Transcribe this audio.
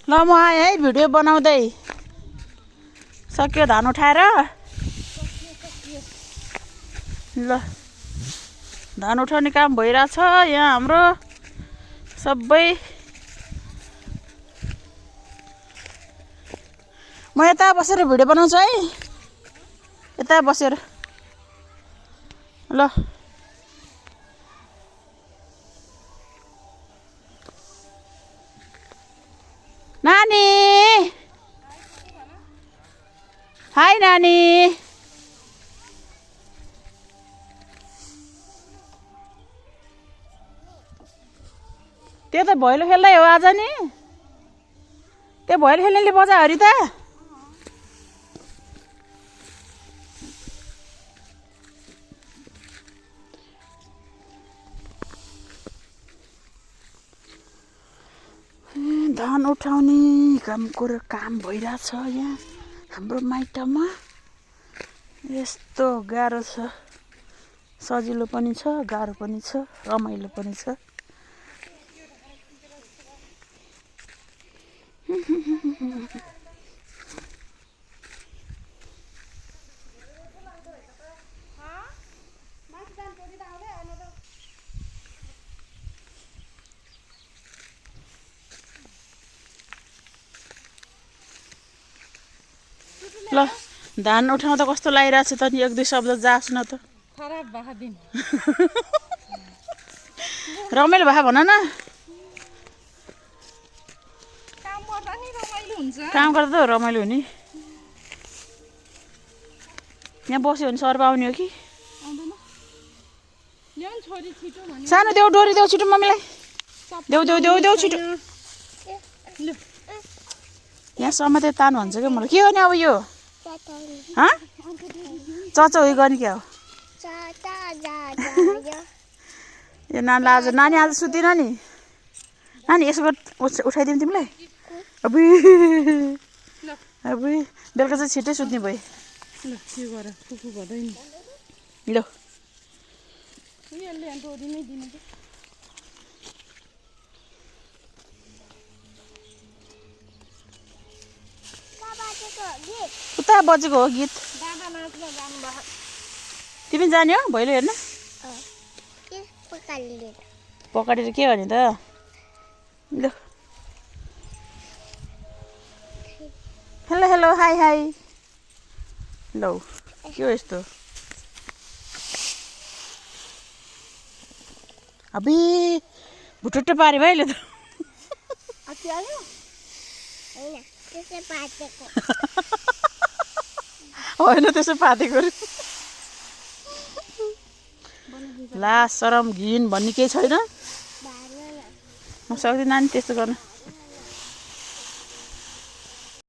ल म आएँ है भिडियो बनाउँदै सक्यो धान उठाएर ल धान उठाउने काम भइरहेछ यहाँ हाम्रो सबै म यता बसेर भिडियो बनाउँछु है यता बसेर ल नानी हाय नानी त्यो त भैलो खेल्दै हो आज नि त्यो भैलो खेल्नेले बजायो अरे त धान उठाउने काम भइरहेछ यहाँ हाम्रो माइतमा यस्तो गाह्रो छ सजिलो पनि छ गाह्रो पनि छ रमाइलो पनि छ ल धान उठाउँदा कस्तो लागिरहेछ त नि एक दुई शब्द जास् न त खराब भए दिन रमाइलो भए भन न काम गर्दा नि रमाइलो हुन्छ काम गर्दा त रमाइलो हुने यहाँ बस्यो भने सर्प आउने हो कि आउँदैन ल्याउन छोरी छिटो भने सानो देऊ डोरी देऊ छिटो मम्मीलाई देऊ देऊ देऊ देऊ छिटो यहाँ समाते तान भन्छ क्या मलाई के हो नि अब यो चचा उयो गर्ने क्या हो यो नानी आज सुतिन नि नानी यसो उठाइदिउँ तिमीलाई अब बेलुका चाहिँ छिट्टै सुत्ने भयो ल के गर कुकु गर्दैन ल यसले डोरी नै दिनु कि उता बजेको हो गीत दादा नाच्न जानुभयो तिमी जाने हो भैलो हेर्न पकाडेर के भने त ल हेलो हेलो हाई हाई लौ के हो यस्तो अबे भुटुट्टो पारे भाइले त होइन त्यसो पातेको ला शरम घिन भन्ने केही छैन म सक्दिनँ नि त्यस्तो गर्न